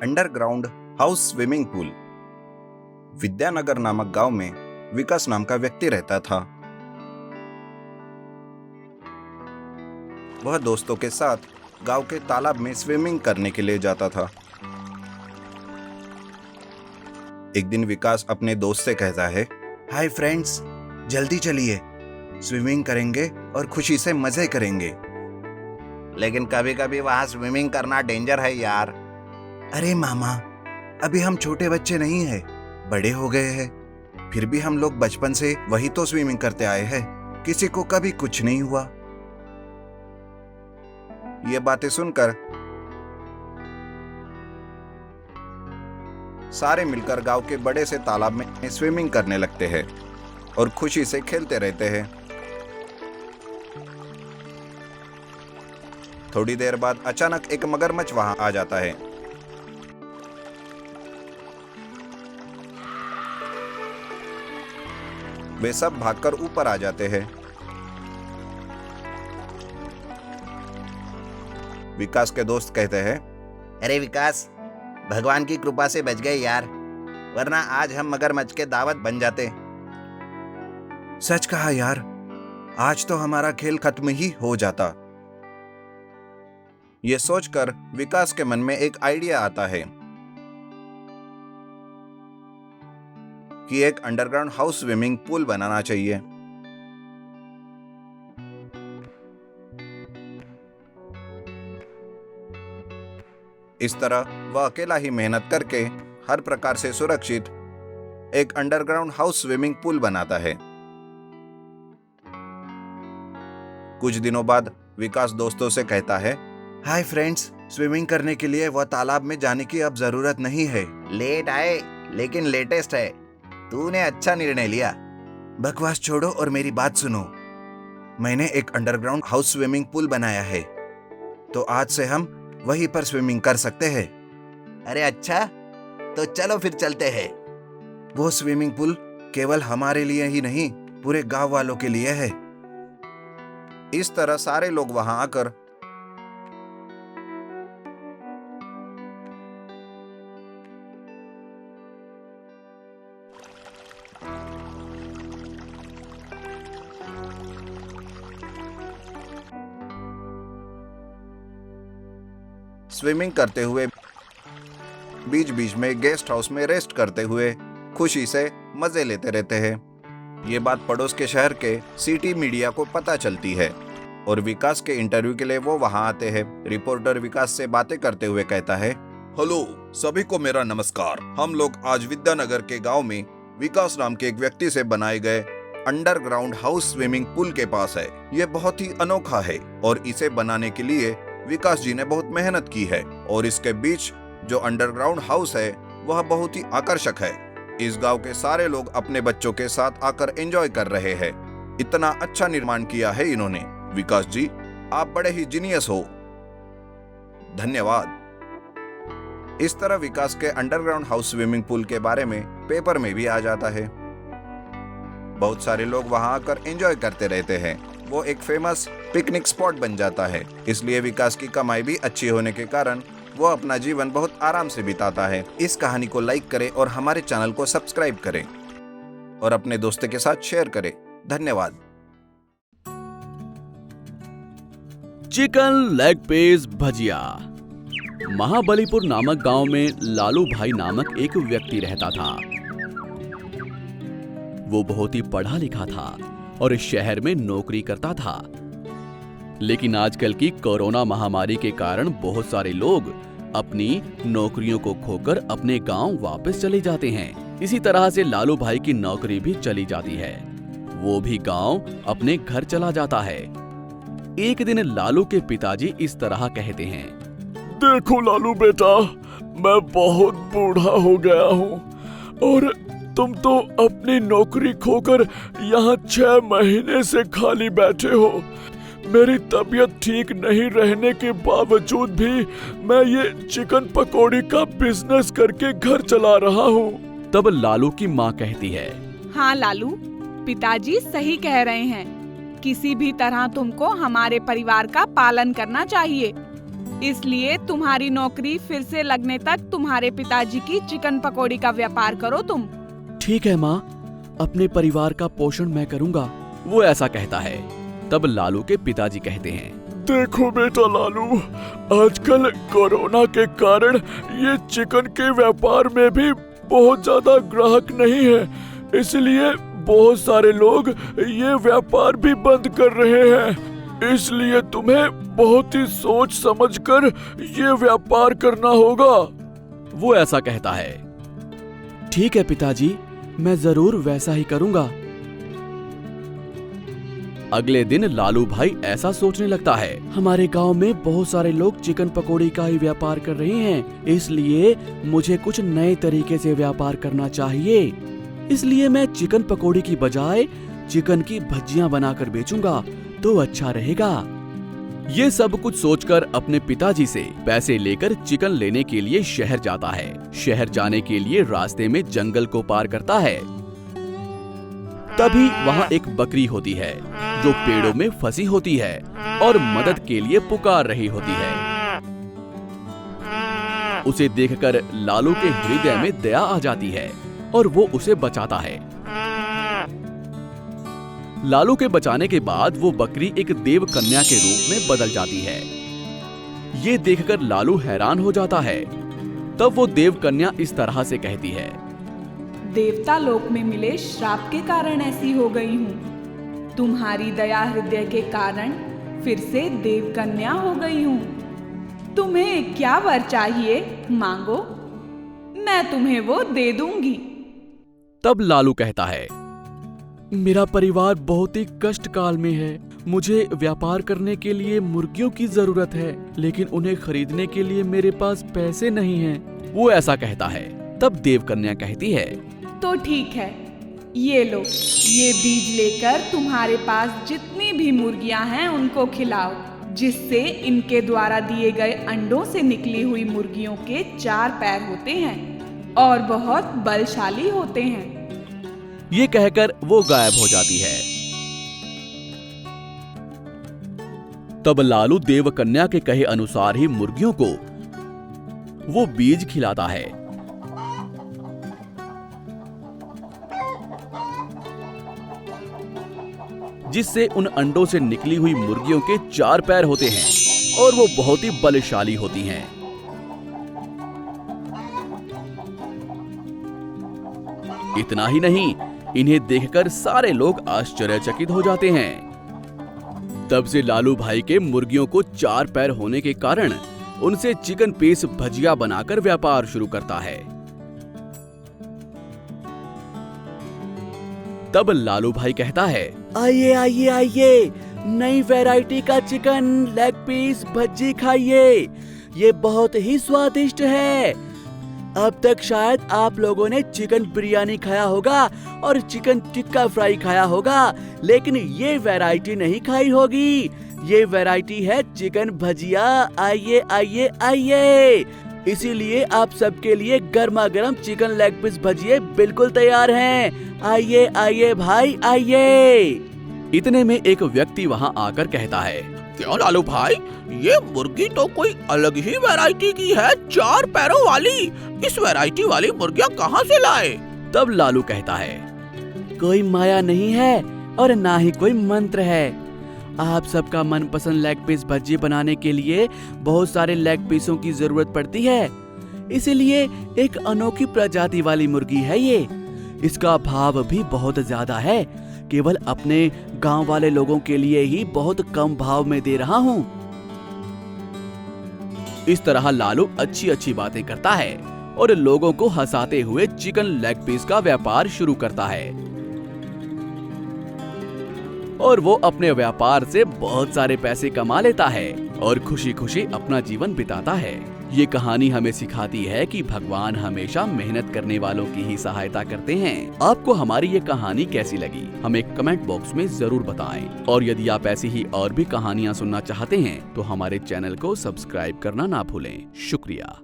Underground house swimming pool. Vidyanagar नामक गांव में विकास नाम का व्यक्ति रहता था। वह दोस्तों के साथ गांव के तालाब में स्विमिंग करने के लिए जाता था। एक दिन विकास अपने दोस्त से कहता है, हाय फ्रेंड्स, जल्दी चलिए, स्विमिंग करेंगे और खुशी से मजे करेंगे। लेकिन कभी कभी वहां स्विमिंग करना डेंजर है यार। अरे मामा, अभी हम छोटे बच्चे नहीं हैं, बड़े हो गए हैं। फिर भी हम लोग बचपन से वही तो स्विमिंग करते आए हैं, किसी को कभी कुछ नहीं हुआ। ये बातें सुनकर सारे मिलकर गांव के बड़े से तालाब में स्विमिंग करने लगते हैं और खुशी से खेलते रहते हैं। थोड़ी देर बाद अचानक एक मगरमच्छ वहां आ जाता है। वे सब भागकर ऊपर आ जाते हैं। विकास के दोस्त कहते हैं, अरे विकास, भगवान की कृपा से बच गए यार, वरना आज हम मगरमच्छ के दावत बन जाते। सच कहा यार, आज तो हमारा खेल खत्म ही हो जाता। यह सोचकर विकास के मन में एक आइडिया आता है कि एक अंडरग्राउंड हाउस स्विमिंग पूल बनाना चाहिए। इस तरह वह अकेला ही मेहनत करके हर प्रकार से सुरक्षित एक अंडरग्राउंड हाउस स्विमिंग पूल बनाता है। कुछ दिनों बाद विकास दोस्तों से कहता है, हाय फ्रेंड्स, स्विमिंग करने के लिए वह तालाब में जाने की अब जरूरत नहीं है। लेट आए लेकिन लेटेस्ट है, तूने अच्छा निर्णय लिया। बकवास छोड़ो और मेरी बात सुनो। मैंने एक अंडरग्राउंड हाउस स्विमिंग पूल बनाया है, तो आज से हम वहीं पर स्विमिंग कर सकते हैं। अरे अच्छा, तो चलो फिर चलते हैं। वो स्विमिंग पूल केवल हमारे लिए ही नहीं, पूरे गांव वालों के लिए है। इस तरह सारे लोग वहां आकर स्विमिंग करते हुए, बीच बीच में गेस्ट हाउस में रेस्ट करते हुए खुशी से मजे लेते रहते हैं। ये बात पड़ोस के शहर के सिटी मीडिया को पता चलती है और विकास के इंटरव्यू के लिए वो वहां आते हैं। रिपोर्टर विकास से बातें करते हुए कहता है, हेलो सभी को मेरा नमस्कार। हम लोग आज विद्यानगर के गांव में विकास नाम के एक व्यक्ति से बनाए गए अंडरग्राउंड हाउस स्विमिंग पूल के पास है। ये बहुत ही अनोखा है और इसे बनाने के लिए विकास जी ने बहुत मेहनत की है और इसके बीच जो अंडरग्राउंड हाउस है वह बहुत ही आकर्षक है। इस गांव के सारे लोग अपने बच्चों के साथ आकर एंजॉय कर रहे हैं। इतना अच्छा निर्माण किया है इन्होंने। विकास जी, आप बड़े ही जीनियस हो, धन्यवाद। इस तरह विकास के अंडरग्राउंड हाउस स्विमिंग पूल के बारे में पेपर में भी आ जाता है। बहुत सारे लोग वहां आकर एंजॉय करते रहते हैं। वो एक फेमस पिकनिक स्पॉट बन जाता है। इसलिए विकास की कमाई भी अच्छी होने के कारण वो अपना जीवन बहुत आराम से बिताता है। इस कहानी को लाइक करें और हमारे चैनल को सब्सक्राइब करें और अपने दोस्तों के साथ शेयर करें। धन्यवाद। चिकन लेग पीस भजिया। महाबलीपुर नामक गांव में लालू भाई नामक एक व्यक्ति रहता था। वो बहुत ही पढ़ा लिखा था और इस शहर में नौकरी करता था। लेकिन आजकल की कोरोना महामारी के कारण बहुत सारे लोग अपनी नौकरियों को खोकर अपने गांव वापस चले जाते हैं। इसी तरह से लालू भाई की नौकरी भी चली जाती है। वो भी गांव अपने घर चला जाता है। एक दिन लालू के पिताजी इस तरह कहते हैं, देखो लालू बेटा, मैं बहुत बूढ़ा हो गया हूँ और तुम तो अपनी नौकरी खोकर यहाँ 6 महीने से खाली बैठे हो। मेरी तबीयत ठीक नहीं रहने के बावजूद भी मैं ये चिकन पकौड़ी का बिजनेस करके घर चला रहा हूँ। तब लालू की माँ कहती है, हाँ लालू, पिताजी सही कह रहे हैं। किसी भी तरह तुमको हमारे परिवार का पालन करना चाहिए। इसलिए तुम्हारी नौकरी फिर से लगने तक तुम्हारे पिताजी की चिकन पकौड़ी का व्यापार करो तुम। ठीक है माँ, अपने परिवार का पोषण मैं करूँगा। वो ऐसा कहता है। तब लालू के पिताजी कहते हैं, देखो बेटा लालू, आजकल कोरोना के कारण ये चिकन के व्यापार में भी बहुत ज्यादा ग्राहक नहीं है, इसलिए बहुत सारे लोग ये व्यापार भी बंद कर रहे हैं। इसलिए तुम्हें बहुत ही सोच समझकर ये व्यापार करना होगा। वो ऐसा कहता है। ठीक है पिताजी, मैं जरूर वैसा ही करूँगा। अगले दिन लालू भाई ऐसा सोचने लगता है, हमारे गांव में बहुत सारे लोग चिकन पकौड़ी का ही व्यापार कर रहे हैं, इसलिए मुझे कुछ नए तरीके से व्यापार करना चाहिए। इसलिए मैं चिकन पकौड़ी की बजाय चिकन की भजियां बनाकर बेचूंगा तो अच्छा रहेगा। ये सब कुछ सोचकर अपने पिताजी से पैसे लेकर चिकन लेने के लिए शहर जाता है। शहर जाने के लिए रास्ते में जंगल को पार करता है। तभी वहाँ एक बकरी होती है जो पेड़ों में फंसी होती है और मदद के लिए पुकार रही होती है। उसे देखकर लालू के हृदय में दया आ जाती है और वो उसे बचाता है। लालू के बचाने के बाद वो बकरी एक देव कन्या के रूप में बदल जाती है। ये देखकर लालू हैरान हो जाता है। तब वो देव कन्या इस तरह से कहती है, देवता लोक में मिले श्राप के कारण ऐसी हो गई हूँ। तुम्हारी दया हृदय के कारण फिर से देव कन्या हो गई हूँ। तुम्हें क्या वर चाहिए मांगो, मैं तुम्हें वो दे दूंगी। तब लालू कहता है, मेरा परिवार बहुत ही कष्ट काल में है। मुझे व्यापार करने के लिए मुर्गियों की जरूरत है, लेकिन उन्हें खरीदने के लिए मेरे पास पैसे नहीं हैं। वो ऐसा कहता है। तब देव कन्या कहती है, तो ठीक है, ये लो, ये बीज लेकर तुम्हारे पास जितनी भी मुर्गियां हैं उनको खिलाओ, जिससे इनके द्वारा दिए गए अंडों से निकली हुई मुर्गियों के 4 पैर होते हैं और बहुत बलशाली होते हैं। ये कहकर वो गायब हो जाती है। तब लालू देव कन्या के कहे अनुसार ही मुर्गियों को वो बीज खिलाता है। जिससे उन अंडों से निकली हुई मुर्गियों के 4 पैर होते हैं और वो बहुत ही बलशाली होती हैं। इतना ही नहीं, इन्हें देखकर सारे लोग आश्चर्यचकित हो जाते हैं। तब से लालू भाई के मुर्गियों को 4 पैर होने के कारण उनसे चिकन पीस भजिया बनाकर व्यापार शुरू करता है। तब लालू भाई कहता है, आइए आइए आइए, नई वैरायटी का चिकन लेग पीस भज्जी खाइए, ये बहुत ही स्वादिष्ट है। अब तक शायद आप लोगों ने चिकन बिरयानी खाया होगा और चिकन टिक्का फ्राई खाया होगा, लेकिन ये वैरायटी नहीं खाई होगी। ये वैरायटी है चिकन भजिया। आइए आइए आइए, इसीलिए आप सबके लिए गर्मा गर्म चिकन लेग पीस भजिए बिल्कुल तैयार हैं। आइए आइए भाई आइए। इतने में एक व्यक्ति वहाँ आकर कहता है, क्यों लालू भाई, ये मुर्गी तो कोई अलग ही वैरायटी की है, 4 पैरों वाली। इस वैरायटी वाली मुर्गियाँ कहाँ से लाए? तब लालू कहता है, कोई माया नहीं है और ना ही कोई मंत्र है। आप सबका मनपसंद लेग पीस भज्जी बनाने के लिए बहुत सारे लेग पीसों की जरूरत पड़ती है, इसीलिए एक अनोखी प्रजाति वाली मुर्गी है ये। इसका भाव भी बहुत ज्यादा है, केवल अपने गांव वाले लोगों के लिए ही बहुत कम भाव में दे रहा हूँ। इस तरह लालू अच्छी अच्छी बातें करता है और लोगों को हंसाते हुए चिकन लेग पीस का व्यापार शुरू करता है और वो अपने व्यापार से बहुत सारे पैसे कमा लेता है और खुशी खुशी अपना जीवन बिताता है। ये कहानी हमें सिखाती है कि भगवान हमेशा मेहनत करने वालों की ही सहायता करते हैं। आपको हमारी ये कहानी कैसी लगी हमें कमेंट बॉक्स में जरूर बताएं और यदि आप ऐसी ही और भी कहानियाँ सुनना चाहते हैं तो हमारे चैनल को सब्सक्राइब करना ना भूलें। शुक्रिया।